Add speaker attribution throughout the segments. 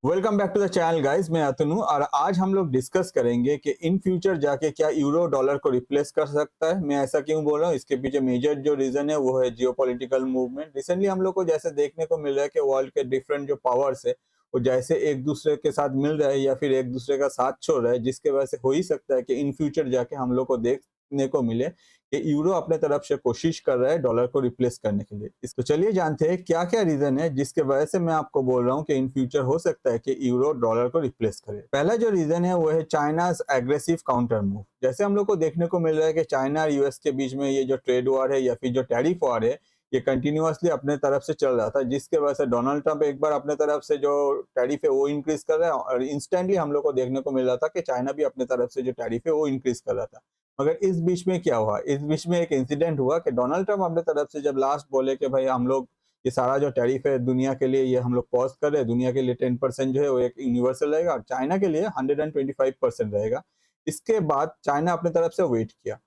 Speaker 1: Welcome back to the channel guys. मैं अतनु और आज हम लोग डिस्कस करेंगे कि इन फ्यूचर जाके क्या यूरो डॉलर को रिप्लेस कर सकता है। मैं ऐसा क्यों बोल रहा हूँ, इसके पीछे मेजर जो रीजन है वो है जियोपॉलिटिकल मूवमेंट। रिसेंटली हम लोग को जैसे देखने को मिल रहा है कि वर्ल्ड के डिफरेंट जो पावर्स है वो जैसे एक दूसरे के साथ मिल रहे हैं या फिर एक दूसरे का साथ छोड़ रहे हैं, जिसके वजह से हो ही सकता है कि इन फ्यूचर जाके हम लोग को देखने को मिले कि यूरो अपने तरफ से कोशिश कर रहा है डॉलर को रिप्लेस करने के लिए। इसको चलिए जानते हैं क्या क्या रीजन है जिसके वजह से मैं आपको बोल रहा हूँ कि इन फ्यूचर हो सकता है कि यूरो डॉलर को रिप्लेस करे। पहला जो रीजन है वो है चाइनाज एग्रेसिव काउंटर मूव। जैसे हम लोग को देखने को मिल रहा है कि चाइना और यूएस के बीच में ये जो ट्रेड वॉर है या फिर जो टैरिफ वॉर है ये कंटिन्यूअसली अपने तरफ से चल रहा था, जिसके वजह से डोनाल्ड ट्रंप एक बार अपने तरफ से जो टैरिफ है वो इंक्रीज कर रहा है और इंस्टेंटली हम लोग को देखने को मिल रहा था कि चाइना भी अपने तरफ से जो टैरिफ है वो इंक्रीज कर रहा था। मगर इस बीच में क्या हुआ, इस बीच में एक इंसिडेंट हुआ कि डोनाल्ड ट्रंप अपने तरफ से जब लास्ट बोले कि भाई हम लोग ये सारा जो टैरिफ है दुनिया के लिए ये हम लोग पॉज कर रहे हैं, दुनिया के लिए 10% जो है वो एक यूनिवर्सल रहेगा और चाइना के लिए 125% रहेगा। इसके बाद चाइना अपने तरफ से वेट किया।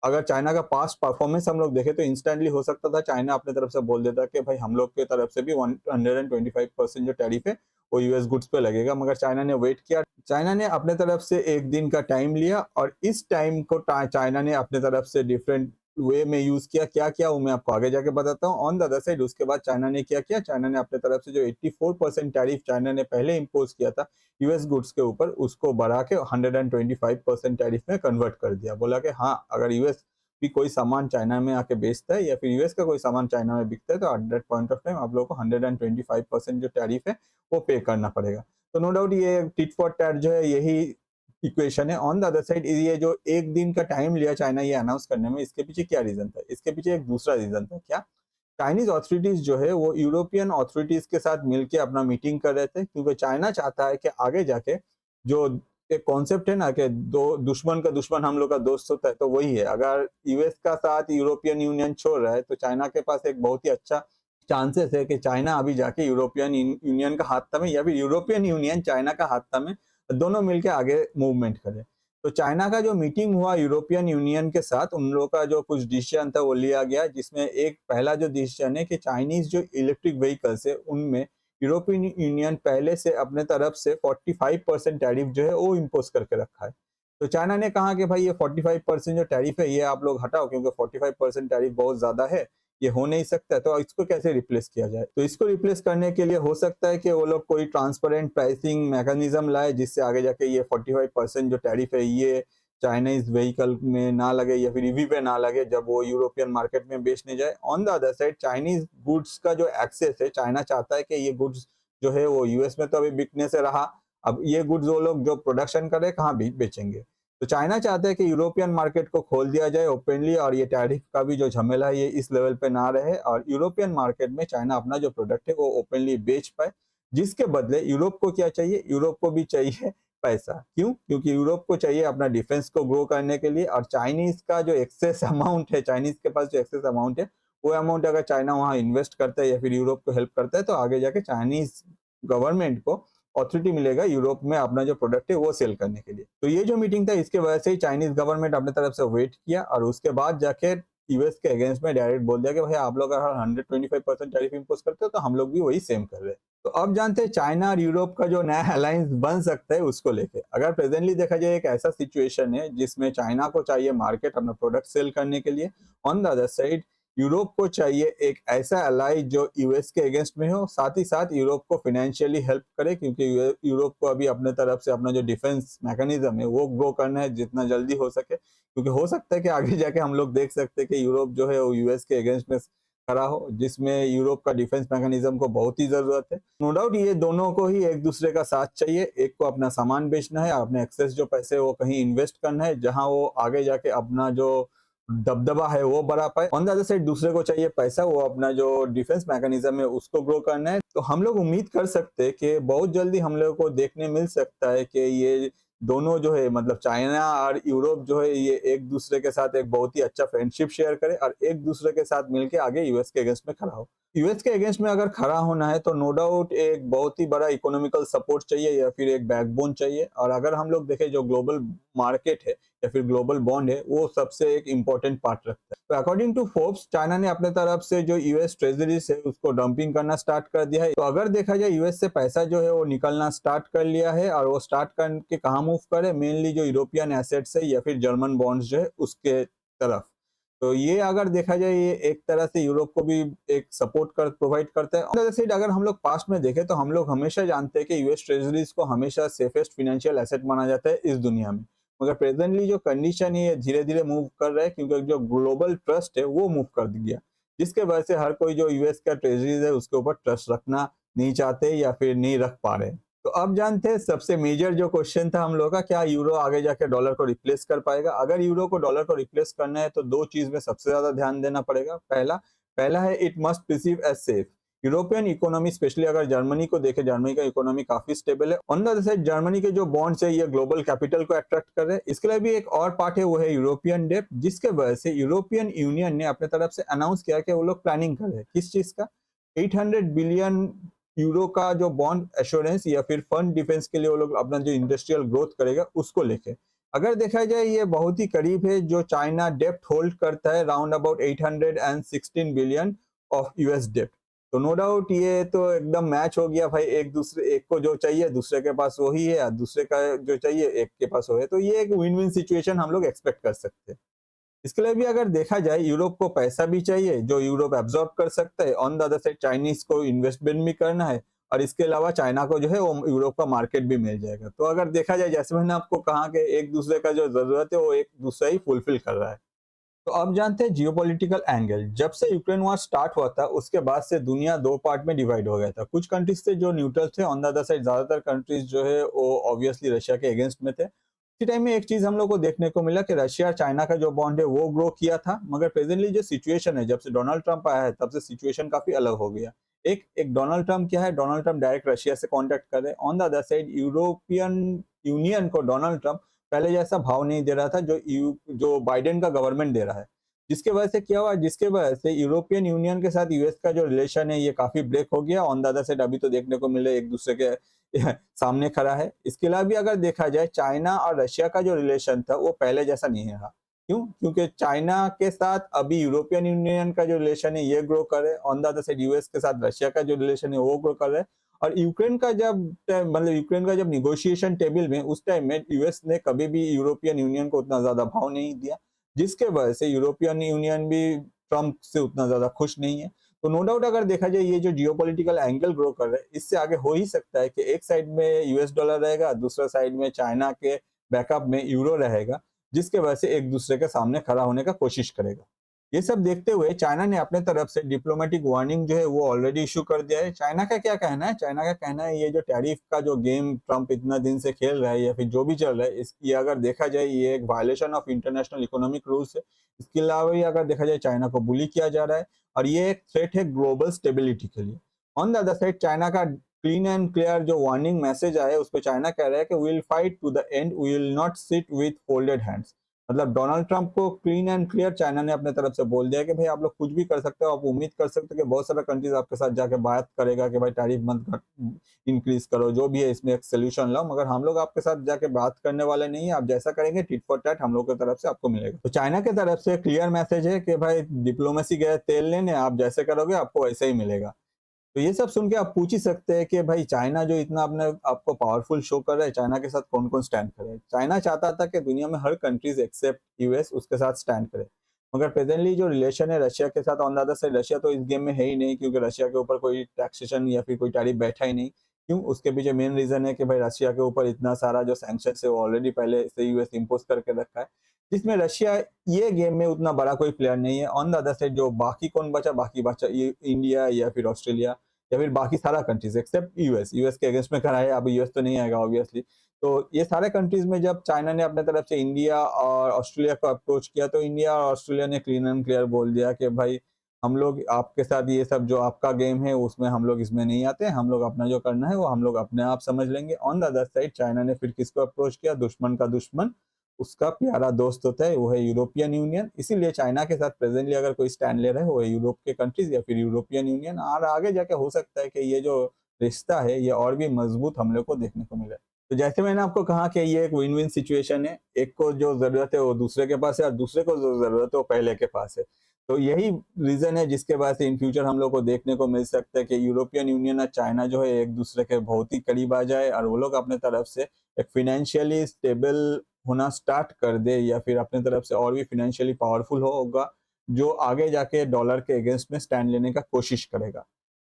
Speaker 1: अगर चाइना का पास्ट परफॉर्मेंस हम लोग देखें तो इंस्टेंटली हो सकता था चाइना अपने तरफ से बोल देता कि भाई हम लोग की तरफ से भी 125% जो टैरिफ है वो यूएस गुड्स पे लगेगा। मगर चाइना ने वेट किया, चाइना ने अपने तरफ से एक दिन का टाइम लिया और इस टाइम को चाइना ने अपने तरफ से डिफरेंट वे में यूज किया। क्या क्या वो मैं आपको आगे जाके बताता हूँ। ऑन द अदर साइड उसके बाद चाइना ने क्या किया, चाइना ने अपने तरफ से जो 84% टैरिफ चाइना ने पहले इम्पोज किया था यूएस गुड्स के ऊपर उसको बढ़ा के 125% टैरिफ में कन्वर्ट कर दिया। बोला कि हाँ, अगर यूएस भी कोई सामान चाइना में आके बेचता है या फिर यूएस का कोई सामान चाइना में बिकता है तो at that point of time आप लोगों को 125% जो टैरिफ है वो पे करना पड़ेगा। तो नो डाउट ये टिट फॉर टैट जो है यही इक्वेशन है। ऑन द अदर साइड ये जो एक दिन का टाइम लिया चाइना ये अनाउंस करने में, इसके पीछे क्या रीजन था? इसके पीछे एक दूसरा रीजन था। क्या? चाइनीज अथॉरिटीज जो है वो यूरोपियन अथॉरिटीज के साथ मिलकर अपना मीटिंग कर रहे थे, क्योंकि चाइना चाहता है कि आगे जाके जो एक कॉन्सेप्ट है ना कि दो दुश्मन का दुश्मन हम लोग का दोस्त होता है, तो वही है। अगर यूएस का साथ यूरोपियन यूनियन छोड़ रहा है तो चाइना के पास एक बहुत ही अच्छा चांसेस है कि चाइना अभी जाके यूरोपियन यूनियन का हाथ थामे या फिर यूरोपियन यूनियन चाइना का हाथ थामे, दोनों मिलकर आगे मूवमेंट करें। तो चाइना का जो मीटिंग हुआ यूरोपियन यूनियन के साथ, उन लोगों का जो कुछ डिसीजन था वो लिया गया, जिसमें एक पहला जो डिसीजन है कि चाइनीज जो इलेक्ट्रिक व्हीकल्स है उनमें यूरोपियन यूनियन पहले से अपने तरफ से 45% टैरिफ जो है वो इम्पोज करके रखा है। तो चाइना ने कहा कि भाई ये 45% जो टैरिफ है ये आप लोग हटाओ, क्योंकि 45% टैरिफ बहुत ज्यादा है, ये हो नहीं सकता। तो इसको कैसे रिप्लेस किया जाए? तो इसको रिप्लेस करने के लिए हो सकता है कि वो लोग कोई ट्रांसपेरेंट प्राइसिंग मैकेनिज्म लाए, जिससे आगे जाके ये 45% जो टैरिफ है ये चाइनीज व्हीकल में ना लगे या फिर ईवी पे ना लगे जब वो यूरोपियन मार्केट में बेचने जाए। On the other side Chinese goods का जो एक्सेस है, चाइना चाहता है कि ये गुड्स जो है वो यूएस में तो अभी बिकने से रहा, अब ये गुड्स वो लोग जो प्रोडक्शन करे कहाँ बेचेंगे। तो चाइना चाहता है कि यूरोपियन मार्केट को खोल दिया जाए ओपनली और ये टैरिफ का भी जो झमेला है ये इस लेवल पे ना रहे और यूरोपियन मार्केट में चाइना अपना जो प्रोडक्ट है वो ओपनली बेच पाए। जिसके बदले यूरोप को क्या चाहिए? यूरोप को भी चाहिए पैसा। क्यों? क्योंकि यूरोप को चाहिए अपना डिफेंस को ग्रो करने के लिए, और चाइनीज का जो एक्सेस अमाउंट है, चाइनीज के पास जो एक्सेस अमाउंट है वो अमाउंट अगर चाइना वहां इन्वेस्ट करता है या फिर यूरोप को हेल्प करता है तो आगे जाके चाइनीज गवर्नमेंट को ऑथोरिटी मिलेगा यूरोप में अपना जो प्रोडक्ट है वो सेल करने के लिए। तो ये जो मीटिंग था इसके वजह से ही चाइनीज गवर्नमेंट अपने तरफ से वेट किया और उसके बाद जाके यूएस के अगेंस्ट में डायरेक्ट बोल दिया कि भाई आप लोग अगर 125% टैरिफ इम्पोज करते हो तो हम लोग भी वही सेम कर रहे हैं। तो अब जानते हैं चाइना और यूरोप का जो नया अलायंस बन सकता है उसको लेके। अगर प्रेजेंटली देखा जाए एक ऐसा सिचुएशन है जिसमें चाइना को चाहिए मार्केट अपना प्रोडक्ट सेल करने के लिए, on the other side Europe को चाहिए एक ऐसा अलाई जो यूएस के अगेंस्ट में हो, साथ ही साथ यूरोप को फाइनेंशियली हेल्प करे, क्योंकि यूरोप को अभी अपने तरफ से अपना जो डिफेंस मैकेनिज्म है वो ग्रो करना है जितना जल्दी हो सके, क्योंकि हो सकता है कि आगे जाके हम लोग देख सकते हैं कि यूरोप जो है वो यूएस के अगेंस्ट में खड़ा हो, जिसमें यूरोप का डिफेंस मैकेनिज्म को बहुत ही जरूरत है। नो डाउट ये दोनों को ही एक दूसरे का साथ चाहिए। एक को अपना सामान बेचना है, अपने एक्सेस जो पैसे वो कहीं इन्वेस्ट करना है जहां वो आगे जाके अपना जो दबदबा है वो बढ़ा पाए। ऑन द अदर साइड दूसरे को चाहिए पैसा, वो अपना जो डिफेंस मैकेनिज्म है उसको ग्रो करना है। तो हम लोग उम्मीद कर सकते हैं कि बहुत जल्दी हम लोग को देखने मिल सकता है कि ये दोनों जो है मतलब चाइना और यूरोप जो है ये एक दूसरे के साथ एक बहुत ही अच्छा फ्रेंडशिप शेयर करे और एक दूसरे के साथ मिलके आगे यूएस के अगेंस्ट में खड़ा हो। यूएस के अगेंस्ट में अगर खड़ा होना है तो नो डाउट एक बहुत ही बड़ा इकोनॉमिकल सपोर्ट चाहिए या फिर एक बैकबोन चाहिए। और अगर हम लोग देखें जो ग्लोबल मार्केट है या फिर ग्लोबल बॉन्ड है वो सबसे एक इम्पोर्टेंट पार्ट रखता है। तो अकॉर्डिंग टू फोर्ब्स चाइना ने अपने तरफ से जो यूएस ट्रेजरीज है उसको डंपिंग करना स्टार्ट कर दिया है। तो अगर देखा जाए यूएस से पैसा जो है वो निकलना स्टार्ट कर लिया है, और वो स्टार्ट करके कहाँ मूव करे, मेनली जो यूरोपियन एसेट्स है या फिर जर्मन बॉन्ड्स जो है उसके तरफ। तो ये अगर देखा जाए ये एक तरह से यूरोप को भी एक सपोर्ट कर प्रोवाइड करता है। अदर साइड अगर हम लोग पास्ट में देखें तो हम लोग हमेशा जानते हैं कि यूएस ट्रेजरीज को हमेशा सेफेस्ट फाइनेंशियल एसेट माना जाता है इस दुनिया में। मगर प्रेजेंटली जो कंडीशन है ये धीरे धीरे मूव कर रहा है, क्योंकि जो ग्लोबल ट्रस्ट है वो मूव कर गया, जिसके वजह से हर कोई जो यूएस का ट्रेजरीज है उसके ऊपर ट्रस्ट रखना नहीं चाहते या फिर नहीं रख पा रहे। तो अब जानते हैं सबसे मेजर जो क्वेश्चन था हम लोग का, क्या यूरो आगे जाके डॉलर को रिप्लेस कर पाएगा। अगर यूरो को डॉलर को रिप्लेस करना है तो दो चीज में सबसे ज्यादा ध्यान देना पड़ेगा। पहला है it must perceive as safe. European economy specially अगर जर्मनी को देखे, जर्मनी का इकोनॉमी काफी स्टेबल है। On the other side Germany के जो बॉन्ड्स है ये ग्लोबल कैपिटल को अट्रैक्ट कर रहे हैं। इसके लिए भी एक और पार्ट है, वो है यूरोपियन डेब्ट, जिसके वजह से यूरोपियन यूनियन ने अपने तरफ से अनाउंस किया कि वो लोग प्लानिंग कर रहे हैं किस चीज का, 800 बिलियन यूरो का जो बॉन्ड एश्योरेंस या फिर फंड डिफेंस के लिए वो लोग अपना जो इंडस्ट्रियल ग्रोथ करेगा उसको लेके। अगर देखा जाए ये बहुत ही करीब है जो चाइना डेप्ट होल्ड करता है, round about 816 billion of US डेप्ट। तो नो डाउट ये तो एकदम मैच हो गया भाई, एक को जो चाहिए दूसरे के पास वही है, दूसरे का जो चाहिए एक के पास वो है। तो ये एक विन विन सिचुएशन हम लोग एक्सपेक्ट कर सकते हैं। इसके लिए भी अगर देखा जाए यूरोप को पैसा भी चाहिए जो यूरोप एब्जॉर्ब कर सकता है, on the other side Chinese को इन्वेस्टमेंट भी करना है, और इसके अलावा चाइना को जो है वो यूरोप का मार्केट भी मिल जाएगा। तो अगर देखा जाए जैसे मैंने आपको कहा कि एक दूसरे का जो जरूरत है वो एक दूसरा ही फुलफिल कर रहा है। तो अब जानते हैं जियोपॉलिटिकल एंगल। जब से यूक्रेन वॉर स्टार्ट हुआ था उसके बाद से दुनिया दो पार्ट में डिवाइड हो गया था। कुछ कंट्रीज थे जो न्यूट्रल थे, ऑन द अदर साइड ज्यादातर कंट्रीज जो है वो ऑब्वियसली रशिया के अगेंस्ट में थे। इसी टाइम में एक चीज हम लोग को देखने को मिला कि रशिया और चाइना का जो बॉन्ड है वो ग्रो किया था, मगर प्रेजेंटली जो सिचुएशन है जब से डोनाल्ड ट्रंप आया है तब से सिचुएशन काफी अलग हो गया। एक एक डोनाल्ड ट्रंप क्या है, डोनाल्ड ट्रंप डायरेक्ट रशिया से कांटेक्ट कर रहे हैं। On the other side European union को डोनाल्ड ट्रंप पहले जैसा भाव नहीं दे रहा था जो बाइडेन का गवर्नमेंट दे रहा है। जिसके वजह से क्या हुआ, जिसके वजह से यूरोपियन यूनियन के साथ यूएस का जो रिलेशन है ये काफी ब्रेक हो गया। ऑन द अदर साइड अभी तो देखने को मिले एक दूसरे के सामने खड़ा है। इसके अलावा भी अगर देखा जाए चाइना और रशिया का जो रिलेशन था वो पहले जैसा नहीं रहा। क्यों? क्योंकि चाइना के साथ अभी यूरोपियन यूनियन का जो रिलेशन है ये ग्रो कर रहे, on the other side US के साथ रशिया का जो रिलेशन है वो ग्रो कर रहे। और यूक्रेन का जब निगोशिएशन टेबल में उस टाइम में यूएस ने कभी भी यूरोपियन यूनियन को उतना ज्यादा भाव नहीं दिया, जिसके वजह से यूरोपियन यूनियन भी ट्रंप से उतना ज्यादा खुश नहीं है। तो नो डाउट अगर देखा जाए ये जो जियोपॉलिटिकल एंगल ग्रो कर रहा है इससे आगे हो ही सकता है कि एक साइड में यूएस डॉलर रहेगा, दूसरा साइड में चाइना के बैकअप में यूरो रहेगा, जिसके वजह से एक दूसरे के सामने खड़ा होने का कोशिश करेगा। ये सब देखते हुए चाइना ने अपने तरफ से डिप्लोमेटिक वार्निंग जो है वो ऑलरेडी इशू कर दिया है। चाइना का क्या कहना है, चाइना का कहना है ये जो टैरिफ का जो गेम ट्रंप इतना दिन से खेल रहा है या फिर जो भी चल रहा है ये अगर देखा जाए ये एक violation of international economic rules है। इसके अलावा भी अगर देखा जाए चाइना को बुली किया जा रहा है और ये एक थ्रेट है ग्लोबल स्टेबिलिटी के लिए। On the other side China का क्लीन एंड क्लियर जो वार्निंग मैसेज आया है उस पर चाइना कह रहा है कि we will fight to the end, we will not sit with folded hands. मतलब डोनाल्ड ट्रंप को क्लीन एंड क्लियर चाइना ने अपने तरफ से बोल दिया कि भाई आप लोग कुछ भी कर सकते हो, आप उम्मीद कर सकते हो कि बहुत सारा कंट्रीज आपके साथ जाके बात करेगा कि भाई टैरिफ मत इंक्रीज करो, जो भी है इसमें एक सोल्यूशन लाओ, मगर हम लोग आपके साथ जाके बात करने वाले नहीं है। आप जैसा करेंगे टिट फॉर टैट हम लोग की तरफ से आपको मिलेगा। तो चाइना की तरफ से क्लियर मैसेज है कि भाई डिप्लोमेसी गए तेल लेने, आप जैसे करोगे आपको वैसे ही मिलेगा। तो ये सब सुन के आप पूछ ही सकते हैं कि भाई चाइना जो इतना अपने आपको पावरफुल शो कर रहा है, चाइना के साथ कौन कौन स्टैंड करे। चाइना चाहता था कि दुनिया में हर कंट्रीज एक्सेप्ट यूएस उसके साथ स्टैंड करे, मगर प्रेजेंटली जो रिलेशन है रशिया के साथ, on the other side Russia तो इस गेम में है ही नहीं, क्योंकि रशिया के ऊपर कोई टैक्सेशन या फिर कोई टैरिफ बैठा ही नहीं। क्यों? उसके पीछे मेन रीजन है कि भाई रशिया के ऊपर इतना सारा जो सैंक्शन है वो ऑलरेडी पहले से यूएस इम्पोज करके रखा है, जिसमें रशिया ये गेम में उतना बड़ा कोई प्लेयर नहीं है। ऑन द अदर साइड जो बाकी कौन बचा, बाकी बचा ये इंडिया या फिर ऑस्ट्रेलिया या फिर बाकी सारा कंट्रीज एक्सेप्ट यूएस के अगेंस्ट में खड़ा है। अब यूएस तो नहीं आएगा ऑब्वियसली। तो ये सारे कंट्रीज में जब चाइना ने अपने तरफ से इंडिया और ऑस्ट्रेलिया को अप्रोच किया तो इंडिया और ऑस्ट्रेलिया ने क्लीन एंड क्लियर बोल दिया कि भाई हम लोग आपके साथ ये सब जो आपका गेम है उसमें हम लोग इसमें नहीं आते, हम लोग अपना जो करना है वो हम लोग अपने आप समझ लेंगे। On the other side China ने फिर किसको अप्रोच किया, दुश्मन का दुश्मन उसका प्यारा दोस्त होता है, वो है यूरोपियन यूनियन। इसीलिए चाइना के साथ प्रेजेंटली अगर कोई स्टैंड ले रहा है वो है यूरोप के कंट्रीज या फिर यूरोपियन यूनियन। और आगे जाके हो सकता है कि ये जो रिश्ता है ये और भी मजबूत हम लोग को देखने को मिले। तो जैसे मैंने आपको कहा कि ये एक विन विन सिचुएशन है, एक को जो जरूरत है वो दूसरे के पास है और दूसरे को जो जरूरत है वो पहले के पास है। तो यही रीजन है जिसके वजह से इन फ्यूचर हम लोग को देखने को मिल सकता है कि यूरोपियन यूनियन और चाइना जो है एक दूसरे के बहुत ही करीब आ जाए और वो लोग अपने तरफ से एक फाइनेंशियली स्टेबल होना स्टार्ट कर दे, या फिर अपने तरफ से और भी फाइनेंशियली पावरफुल होगा जो आगे जाके डॉलर के अगेंस्ट में स्टैंड लेने का कोशिश करेगा।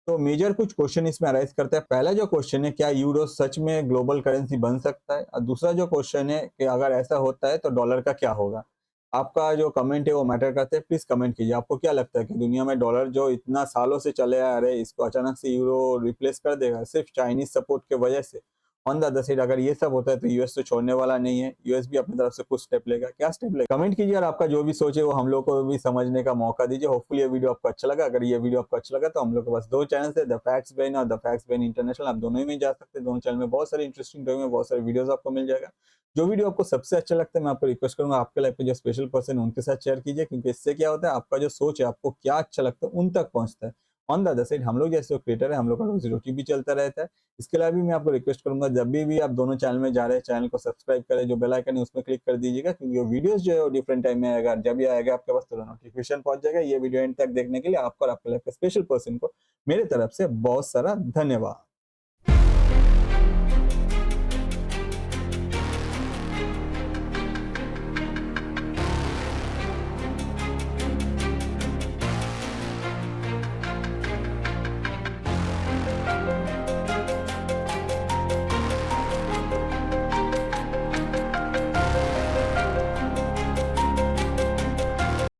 Speaker 1: तो मेजर कुछ क्वेश्चन इसमें अराइज करता है। पहला जो क्वेश्चन है, क्या यूरो सच में ग्लोबल करेंसी बन सकता है, और दूसरा जो क्वेश्चन है कि अगर ऐसा होता है तो डॉलर का क्या होगा। आपका जो कमेंट है वो मैटर करता है, प्लीज कमेंट कीजिए। आपको क्या लगता है कि दुनिया में डॉलर जो इतना सालों से चले आ रहे हैं इसको अचानक से यूरो रिप्लेस कर देगा सिर्फ चाइनीज सपोर्ट के वजह से। ऑन द अदर साइड अगर ये सब होता है तो यूएस तो छोड़ने वाला नहीं है, यूएस भी अपनी तरफ से कुछ स्टेप लेगा। क्या स्टेप लेगा, कमेंट कीजिए और आपका जो भी सोच है वो हम लोग को भी समझने का मौका दीजिए। होपफुली ये वीडियो आपको अच्छा लगा। अगर ये वीडियो आपको अच्छा लगा तो हम लोग के पास दो चैनल है, द फैक्ट्स बेन और द फैक्ट्स बेन इंटरनेशनल, आप दोनों ही में जा सकते हैं। दोनों चैनल में बहुत सारे इंटरेस्टिंग टॉपिक में बहुत सारे वीडियोस आपको मिल जाएगा। जो वीडियो आपको सबसे अच्छा लगता है मैं आपको रिक्वेस्ट करूंगा आपके लाइफ में जो स्पेशल पर्सन है उनके साथ शेयर कीजिए, क्योंकि इससे क्या होता है आपका जो सोच है आपको क्या अच्छा लगता है उन तक पहुंचता है। ऑन द अदर साइड हम लोग जैसे क्रिएटर है हम लोग का रोजी रोटी भी चलता रहता है। इसके अलावा भी मैं आपको रिक्वेस्ट करूंगा जब भी आप दोनों चैनल में जा रहे हैं चैनल को सब्सक्राइब करें, जो बेल आइकन है उसमें क्लिक कर दीजिएगा, क्योंकि वीडियोस जो है वो डिफरेंट टाइम में आएगा। जब भी आएगा आपके पास तुरंत नोटिफिकेशन पहुंच जाएगा। ये वीडियो एंड तक देखने के लिए आपको और आपके लाइफ के स्पेशल पर्सन को मेरे तरफ से बहुत सारा धन्यवाद।